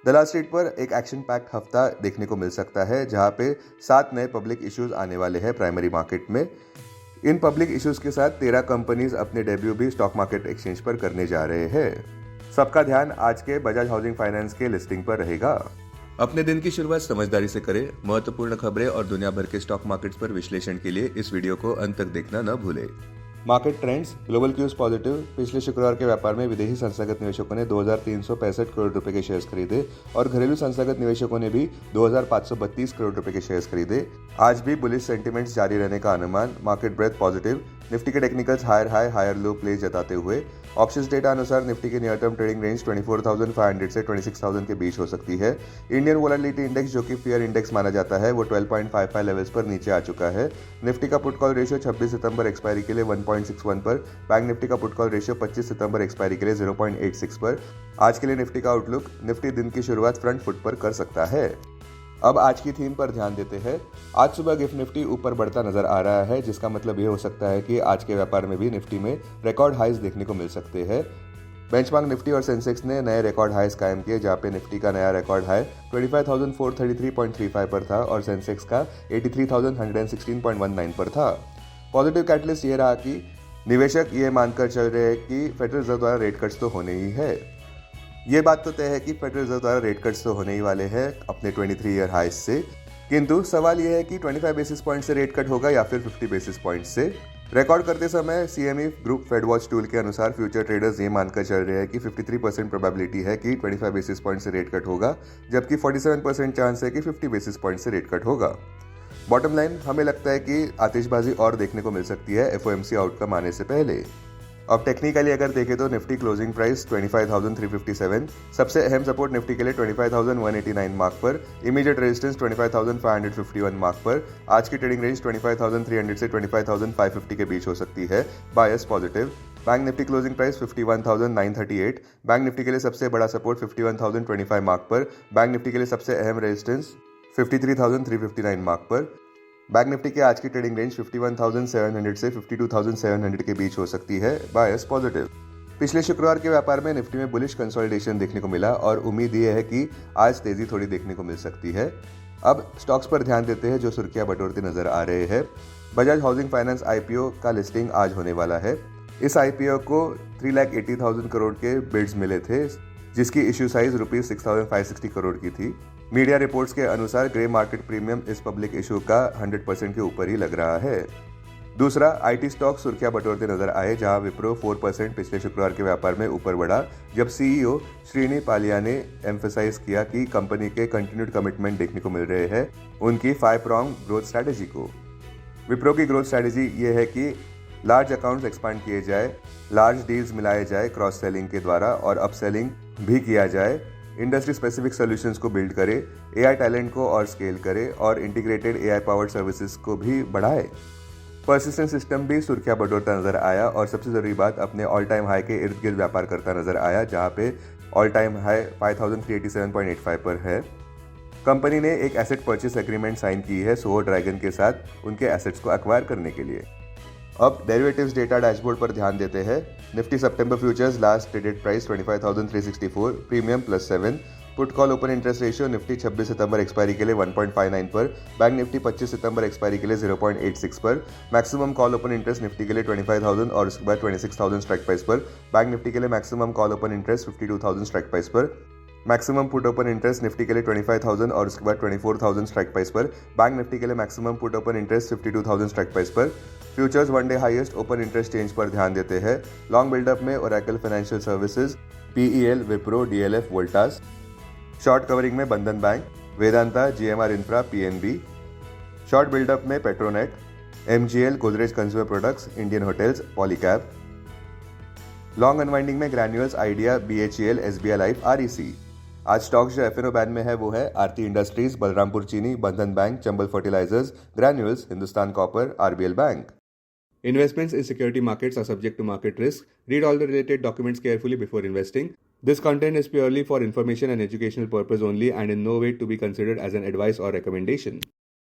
दलाल street पर एक action packed हफ्ता देखने को मिल सकता है, जहां पे 7 नए पब्लिक इश्यूज आने वाले हैं प्राइमरी मार्केट में। इन पब्लिक इश्यूज के साथ 13 कंपनीज अपने डेब्यू भी स्टॉक मार्केट एक्सचेंज पर करने जा रहे हैं। सबका ध्यान आज के बजाज हाउसिंग फाइनेंस के लिस्टिंग पर रहेगा। अपने दिन की शुरुआत समझदारी से करें। महत्वपूर्ण खबरें और दुनिया भर के स्टॉक मार्केट्स पर विश्लेषण के लिए इस वीडियो को अंत तक देखना न भूलें। Market trends. Global cues positive. पिछले शुक्रवार के व्यापार में विदेशी संस्थागत निवेशकों ने 2365 करोड़ रुपए के शेयर्स खरीदे और घरेलू संस्थागत निवेशकों ने भी 2532 करोड़ रुपए के शेयर्स खरीदे। आज भी बुलिश सेंटिमेंट्स जारी रहने का अनुमान। Market breadth positive. निफ्टी के technicals higher high higher low play जताते हुए ऑप्शंस डेटा अनुसार निफ्टी की नियर टर्म ट्रेडिंग रेंज 24,500 से 26,000 के बीच हो सकती है। इंडियन वोलेटिलिटी इंडेक्स, जो कि फियर इंडेक्स माना जाता है, वो 12.55 लेवल्स पर नीचे आ चुका है। निफ्टी का पुट कॉल रेशियो 26 सितंबर एक्सपायरी के लिए 1.61 पर। बैंक निफ्टी का पुट कॉल रेशियो 25 सितंबर एक्सपायरी के लिए 0.86 पर। आज के लिए निफ्टी का आउटलुक। निफ्टी दिन की शुरुआत फ्रंट फुट पर कर सकता है। अब आज की थीम पर ध्यान देते हैं। आज सुबह गिफ्ट निफ्टी ऊपर बढ़ता नजर आ रहा है, जिसका मतलब ये हो सकता है कि आज के व्यापार में भी निफ्टी में रिकॉर्ड हाइज देखने को मिल सकते हैं। बेंचमार्क निफ्टी और सेंसेक्स ने नए रिकॉर्ड हाइज कायम किए, जहां पे निफ्टी का नया रिकॉर्ड हाई 25,433.35 पर था और सेंसेक्स का 83,116.19 पर था। पॉजिटिव कैटलिस्ट ये रहा कि निवेशक ये मानकर चल रहे हैं कि फेडरल रिजर्व द्वारा रेट कट्स तो होने ही है। ये बात तो तय है कि फेडरल रिजर्व द्वारा रेट कट्स तो होने ही वाले हैं अपने 23 ईयर हाइज से, किंतु सवाल यह है कि 25 बेसिस पॉइंट से रेट कट होगा या फिर 50 बेसिस पॉइंट से। रिकॉर्ड करते समय CME group fed watch tool के अनुसार फ्यूचर ट्रेडर्स ये मानकर चल रहे हैं कि 53% प्रोबेबिलिटी है कि 25 बेसिस पॉइंट से रेट कट होगा, जबकि 47% चांस है कि 50 बेसिस पॉइंट से रेट कट होगा। बॉटम लाइन, हमें लगता है कि आतिशबाजी और देखने को मिल सकती है एफओएमसी आउटकम आने से पहले। अब टेक्निकली अगर देखें तो निफ्टी क्लोजिंग प्राइस 25,357, सबसे अहम सपोर्ट निफ्टी के लिए 25,189 मार्क पर, इमीडिएट रेजिस्टेंस 25,551 मार्क पर। आज की ट्रेडिंग रेंज 25,300 से 25,550 के बीच हो सकती है। Bias positive. Bank Nifty closing price 51,938, bank Nifty के लिए सबसे बड़ा सपोर्ट 51,025 मार्क पर, बैंक निफ्टी के लिए सबसे अहम रेजिस्टेंस 53,359 मार्क पर। बैंक निफ्टी की आज की ट्रेडिंग रेंज 51,700 से 52,700 के बीच हो सकती है। Bias positive. पिछले शुक्रवार के व्यापार में निफ्टी में बुलिश कंसोलिडेशन देखने को मिला और उम्मीद ये है कि आज तेजी थोड़ी देखने को मिल सकती है। अब स्टॉक्स पर ध्यान देते हैं जो सुर्खियां बटोरते नजर आ रहे हैं। बजाज हाउसिंग फाइनेंस आईपीओ का लिस्टिंग आज होने वाला है। इस आईपीओ को 3,80,000 करोड़ के बिड्स मिले थे, जिसकी इश्यू साइज ₹6,560 करोड़ की थी। मीडिया रिपोर्ट्स के अनुसार ग्रे मार्केट प्रीमियम इस पब्लिक इशू का 100% के ऊपर ही लग रहा है। दूसरा, आईटी स्टॉक सुर्खियां बटोरते नजर आए, जहां विप्रो 4% पिछले शुक्रवार के व्यापार में ऊपर बढ़ा, जब सीईओ श्रीनी पालिया ने एम्फेसाइज किया कि कंपनी के कंटिन्यूड कमिटमेंट देखने को मिल रहे हैं उनकी 5 प्रॉन्ग ग्रोथ स्ट्रैटेजी को। विप्रो की ग्रोथ स्ट्रैटेजी ये है कि लार्ज अकाउंट्स एक्सपांड किए जाए, लार्ज डील्स मिलाए जाए क्रॉस सेलिंग के द्वारा और अपसेलिंग भी किया जाए, इंडस्ट्री स्पेसिफिक सॉल्यूशंस को बिल्ड करे, एआई टैलेंट को और स्केल करे और इंटीग्रेटेड एआई पावर्ड सर्विसेज को भी बढ़ाए। पर्सिस्टेंट सिस्टम भी सुर्खियां बटोरता नजर आया और सबसे जरूरी बात, अपने ऑल टाइम हाई के इर्द गिर्द व्यापार करता नजर आया, जहां पे ऑल टाइम हाई 5,387.85 पर है। कंपनी ने एक एसेट परचेस एग्रीमेंट साइन की है सोहो ड्रैगन के साथ उनके एसेट्स को एक्वायर करने के लिए। अब डेरिवेटिव्स डेटा डैशबोर्ड पर ध्यान देते हैं। निफ्टी सितंबर futures last traded price 25,364, premium +7। Put call open interest ratio Nifty 26 सितंबर एक्सपायरी के लिए 1.59 पर, बैंक निफ्टी 25 सितंबर एक्सपायरी के लिए 0.86 पर। Maximum call open interest Nifty के लिए 25,000 और उसके बाद 26,000 स्ट्राइक प्राइस पर। बैंक निफ्टी के लिए maximum call open interest 52,000 strike price पर। Maximum put open interest Nifty के लिए 25,000 और उसके बाद 24,000 स्ट्राइक प्राइस पर। बैंक निफ्टी के लिए maximum put open interest 52,000 strike price पर। Futures one day highest open interest change पर ध्यान देते हैं। लॉन्ग बिल्डअप में Oracle financial services, PEL, Wipro, DLF, Voltas. Short covering में Bandhan bank, Vedanta, GMR infra, PNB. Short buildup में Petronet, MGL, Godrej consumer products, Indian hotels, Polycab. Long unwinding में Granules, Idea, BHEL, SBI life, REC. आज stocks जो एफएनओ बैन में है वो है Aarti industries, Balrampur Chini, Bandhan bank, Chambal fertilizers, Granules, Hindustan copper, RBL bank. Investments in security markets are subject to market risk. Read all the related documents carefully before investing. This content is purely for information and educational purpose only and in no way to be considered as an advice or recommendation.